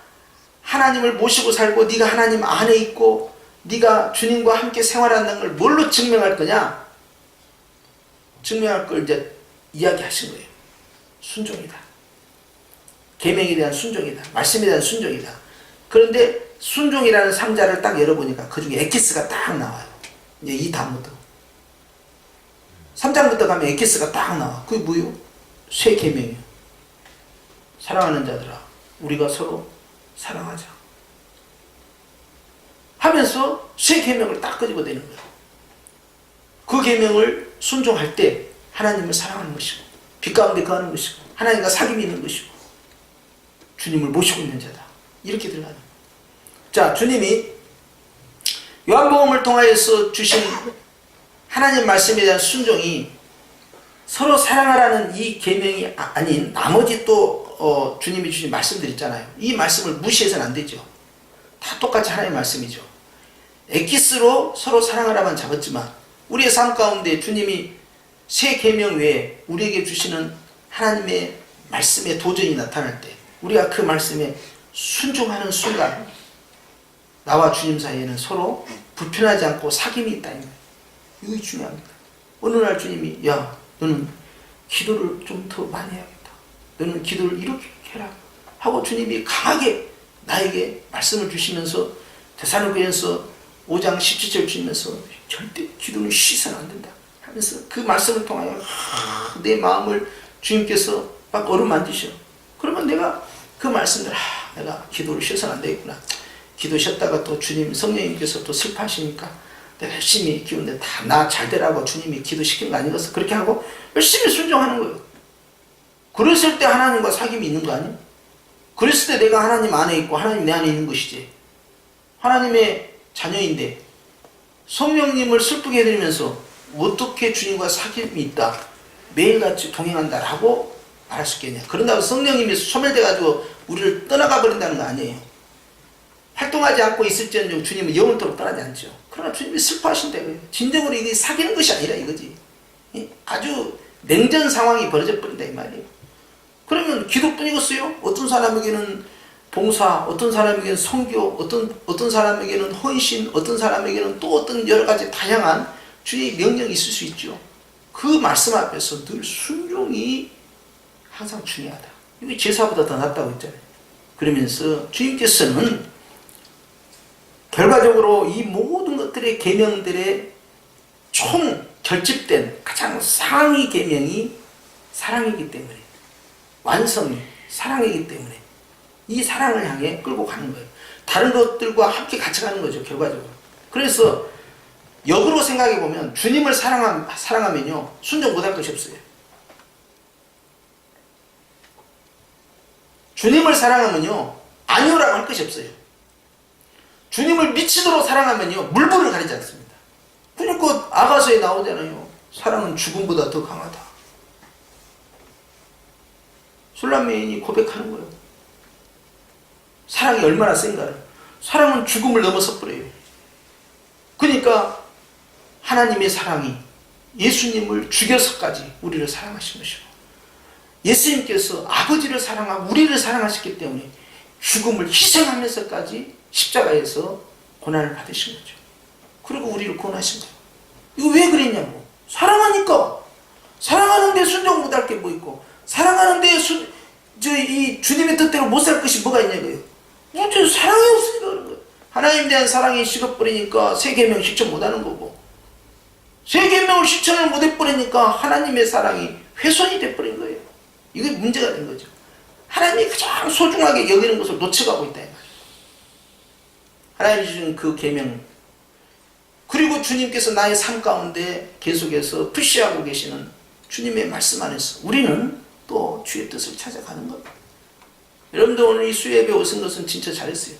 하나님을 모시고 살고 네가 하나님 안에 있고 네가 주님과 함께 생활한다는 걸 뭘로 증명할 거냐? 증명할 걸 이제 이야기하신 거예요. 순종이다. 계명에 대한 순종이다. 말씀에 대한 순종이다. 그런데 순종이라는 상자를 딱 열어보니까 그 중에 에키스가 딱 나와요. 이제 이 다음부터 3장부터 가면 에키스가 딱 나와. 그게 뭐예요? 새 계명이에요. 사랑하는 자들아, 우리가 서로 사랑하자 하면서 새 계명을 딱 끄집어내는 거예요. 그 계명을 순종할 때 하나님을 사랑하는 것이고, 빛 가운데 거하는 것이고, 하나님과 사귐이 있는 것이고, 주님을 모시고 있는 자다, 이렇게 들어가는 거예요. 자, 주님이 요한복음을 통하여서 주신 하나님 말씀에 대한 순종이 서로 사랑하라는 이 계명이 아닌 나머지 또 주님이 주신 말씀들 있잖아요. 이 말씀을 무시해서는 안 되죠. 다 똑같이 하나님의 말씀이죠. 엑기스로 서로 사랑하라만 잡았지만 우리의 삶 가운데 주님이 새 계명 외에 우리에게 주시는 하나님의 말씀의 도전이 나타날 때 우리가 그 말씀에 순종하는 순간 나와 주님 사이에는 서로 불편하지 않고 사귐이 있다. 이거 중요합니다. 어느 날 주님이 야, 너는 기도를 좀 더 많이 해야겠다. 너는 기도를 이렇게 해라 하고 주님이 강하게 나에게 말씀을 주시면서 데살로니가서 5장 17절 주시면서 절대 기도는 쉬어서는 안 된다 하면서 그 말씀을 통하여 내 마음을 주님께서 막 어루만지셔. 그러면 내가 그 말씀들 내가 기도를 쉬어서는 안 되겠구나. 기도 쉬었다가 또 주님 성령님께서 또 슬퍼하시니까 내가 열심히 기운데 다 나 잘 되라고 주님이 기도시킨 거 아니겠어? 그렇게 하고 열심히 순종하는 거예요. 그랬을 때 하나님과 사귐이 있는 거 아니에요? 그랬을 때 내가 하나님 안에 있고 하나님 내 안에 있는 것이지. 하나님의 자녀인데 성령님을 슬프게 해드리면서 어떻게 주님과 사귐이 있다, 매일같이 동행한다라고 말할 수 있겠냐. 그런다고 성령님이 소멸돼가지고 우리를 떠나가 버린다는 거 아니에요. 활동하지 않고 있을지언정 주님은 영원토록 떠나지 않죠. 그러나 주님이 슬퍼하신다 이거예요. 진정으로 이게 사귀는 것이 아니라 이거지. 아주 냉전 상황이 벌어져 버린다 이 말이에요. 그러면 기도뿐이겠어요? 어떤 사람에게는 봉사, 어떤 사람에게는 선교, 어떤 사람에게는 헌신, 어떤 사람에게는 또 어떤 여러 가지 다양한 주의 명령이 있을 수 있죠. 그 말씀 앞에서 늘 순종이 항상 중요하다. 이게 제사보다 더 낫다고 했잖아요. 그러면서 주님께서는 결과적으로 이 모든 것들의 계명들의 총 결집된 가장 상위 계명이 사랑이기 때문에, 완성이 사랑이기 때문에 이 사랑을 향해 끌고 가는 거예요. 다른 것들과 함께 같이 가는 거죠, 결과적으로. 그래서 역으로 생각해 보면 주님을 사랑하면요 순종 못할 것이 없어요. 주님을 사랑하면요 아니오라고 할 것이 없어요. 주님을 미치도록 사랑하면요 물불을 가리지 않습니다. 그러니까 아가서에 나오잖아요. 사랑은 죽음보다 더 강하다. 술람메인이 고백하는 거예요. 사랑이 얼마나 센가를. 사랑은 죽음을 넘어서 버려요. 그러니까 하나님의 사랑이 예수님을 죽여서까지 우리를 사랑하신 것이고, 예수님께서 아버지를 사랑하고 우리를 사랑하셨기 때문에 죽음을 희생하면서까지 십자가에서 고난을 받으신 거죠. 그리고 우리를 구원하신 거예요. 이거 왜 그랬냐고. 사랑하니까. 사랑하는데 순종 못할 게 뭐 있고, 사랑하는데 이 주님의 뜻대로 못 살 것이 뭐가 있냐고요. 문제는 사랑이 없으니까 그런 거예요. 하나님에 대한 사랑이 식어버리니까 새 계명 실천 못하는 거고, 새 계명을 실천을 못해버리니까 하나님의 사랑이 훼손이 돼버린 거예요. 이게 문제가 된 거죠. 하나님이 가장 소중하게 여기는 것을 놓쳐가고 있다. 하나님이 주신 그 계명, 그리고 주님께서 나의 삶 가운데 계속해서 푸시하고 계시는 주님의 말씀 안에서 우리는 또 주의 뜻을 찾아가는 겁니다. 여러분들 오늘 이 수요예배 오신 것은 진짜 잘했어요.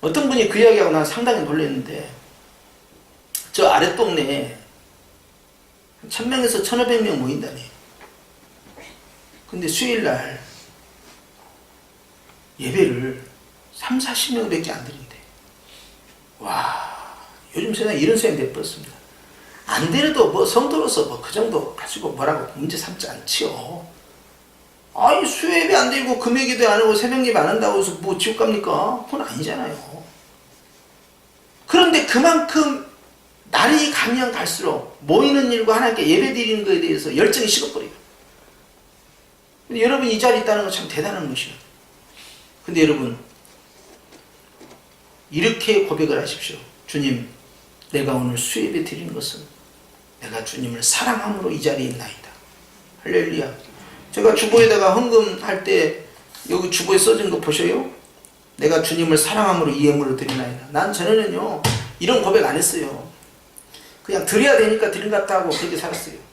어떤 분이 그 이야기하고 난 상당히 놀랐는데, 저 아랫동네에 1000명에서 1500명 모인다네. 근데 수요일날 예배를 30-40명밖에 안 드린대. 와, 요즘 세상에 이런 세상이 돼버렸습니다. 안 되려도 뭐 성도로서 뭐 그 정도 가지고 뭐라고 문제 삼지 않지요. 아니 수요예배 안 드리고 금요기도 안 하고 새벽예배 안 한다고 해서 뭐 지옥 갑니까? 그건 아니잖아요. 그런데 그만큼 날이 가면 갈수록 모이는 일과 하나님께 예배 드리는 것에 대해서 열정이 식어버려요. 근데 여러분 이 자리에 있다는 건 참 대단한 것이에요. 근데 여러분 이렇게 고백을 하십시오. 주님, 내가 오늘 수요예배 드리는 것은 내가 주님을 사랑함으로 이 자리에 있나이다. 할렐루야. 제가 주보에다가 헌금할 때 여기 주보에 써진 거 보셔요. 내가 주님을 사랑함으로 이 예물을 드리나이다. 난 전에는요 이런 고백 안 했어요. 그냥 드려야 되니까 드린 것 같다 하고 그렇게 살았어요.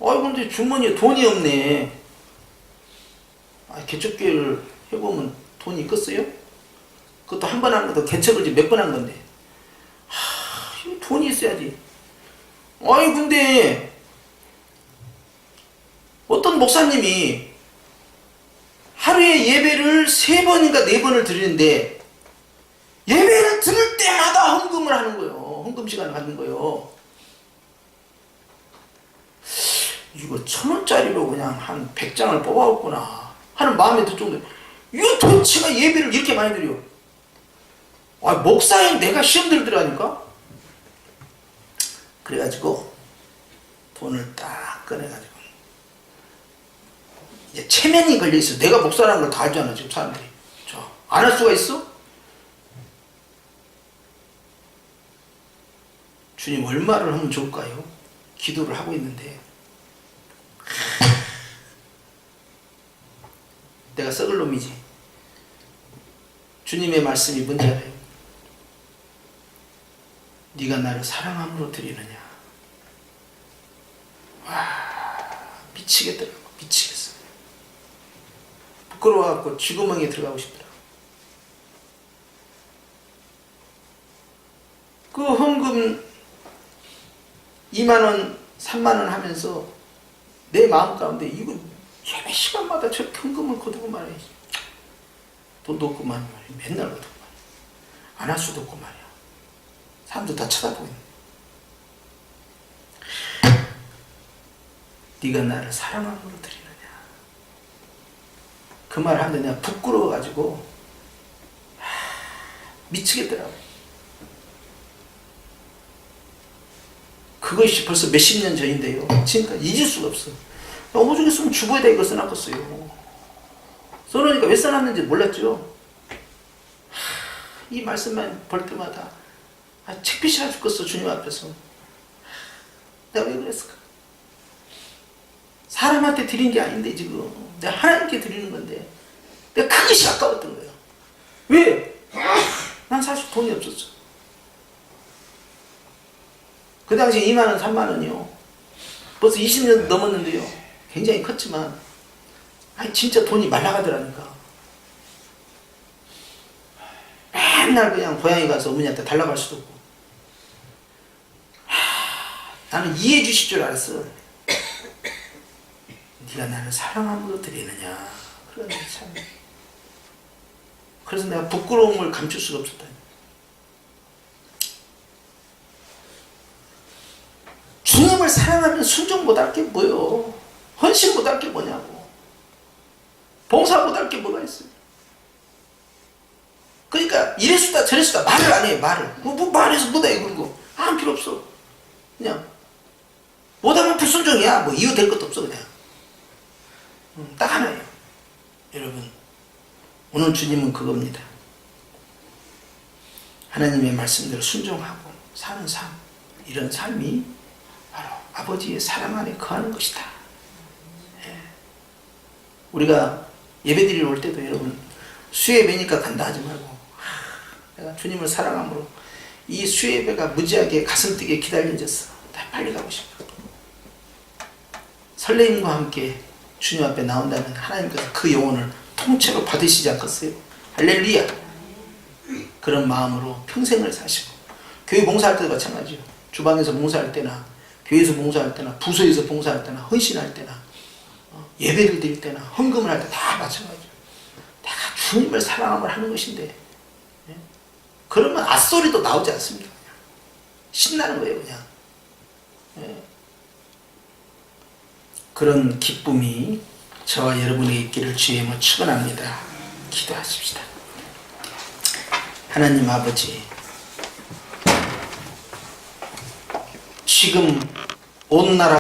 근데 주머니에 돈이 없네. 개척교회를 해보면 돈이 있겠어요? 그것도 한 번 한 것도 개척을 몇 번 한 건데. 돈이 있어야지. 근데 어떤 목사님이 하루에 예배를 3번인가 4번을 드리는데 예배를 들을 때마다 헌금을 하는 거예요. 헌금 시간을 갖는 거예요. 이거 1,000원짜리로 그냥 한 100장을 뽑아왔구나 하는 마음이 들 정도로, 이거 도대체가 예배를 이렇게 많이 드려. 목사인 내가 시험 들더라니까. 그래가지고 돈을 딱 꺼내가지고 이제 체면이 걸려있어. 내가 목사라는 걸 다 알잖아 지금 사람들이. 안 할 수가 있어? 주님 얼마를 하면 좋을까요? 기도를 하고 있는데 내가 썩을 놈이지. 주님의 말씀이 뭔지 알아요? 네가 나를 사랑함으로 드리느냐. 미치겠더라고. 미치겠어. 부끄러워갖고 쥐구멍에 들어가고 싶더라고. 그 헌금 2만원 3만원 하면서 내 마음 가운데 이거 예배 시간마다 저렇게 헌금을 거두고 말이야. 돈도 없고 말이야. 맨날 거두고 말이야. 안 할 수도 없고 말이야. 사람들 다 쳐다보고 있는. 네가 나를 사랑함으로 드리느냐. 그 말 하는데 내가 부끄러워가지고 미치겠더라고. 그것이 벌써 몇십 년 전인데요. 지금까지 잊을 수가 없어. 오죽 있으면 주보에다 이걸 써놨겠어요. 써놓으니까 왜 써놨는지 몰랐죠. 이 말씀만 볼 때마다 책빛이라 죽겠어. 주님 앞에서. 내가 왜 그랬을까? 사람한테 드린 게 아닌데 지금 내가 하나님께 드리는 건데 내가 그것이 아까웠던 거예요. 왜? 난 사실 돈이 없었어. 그 당시에 2만원 3만원이요 벌써 20년 넘었는데요 굉장히 컸지만 진짜 돈이 말라가더라니까. 맨날 그냥 고향에 가서 어머니한테 달라갈 수도 없고. 나는 이해해 주실 줄 알았어. 네가 나를 사랑함으로 드리느냐. 그런데 참. 그래서 내가 부끄러움을 감출 수가 없었다. 주님을 사랑하면 순종 못할 게 뭐요? 헌신 못할 게 뭐냐고. 봉사 못할 게 뭐가 있어요? 그러니까 이래수다 저래수다 말을 안 해요. 말을. 뭐 말해서 뭐다 이거 그런 거. 아무 필요 없어. 그냥 못하면 불순종이야. 뭐 이유 될 것도 없어 그냥. 딱 하나예요. 여러분 오늘 주님은 그겁니다. 하나님의 말씀대로 순종하고 사는 삶. 이런 삶이 바로 아버지의 사랑 안에 거하는 것이다. 우리가 예배드리러 올 때도 여러분 수예배니까 간다 하지 말고 내가 주님을 사랑함으로 이 수예배가 무지하게 가슴뛰게 기다려졌어. 나 빨리 가고 싶어. 설레임과 함께 주님 앞에 나온다면 하나님께서 그 영혼을 통째로 받으시지 않겠어요? 할렐루야. 그런 마음으로 평생을 사시고 교회 봉사할 때도 마찬가지요. 주방에서 봉사할 때나 교회에서 봉사할 때나 부서에서 봉사할 때나 헌신할 때나 예배를 드릴 때나 헌금을 할 때 다 마찬가지예요. 내가 주님을 사랑함을 하는 것인데 그러면 앗소리도 나오지 않습니다. 그냥. 신나는 거예요 그냥. 그런 기쁨이 저와 여러분에게 있기를 주의 이름으로 축원합니다. 기도하십시다. 하나님 아버지, 지금 온 나라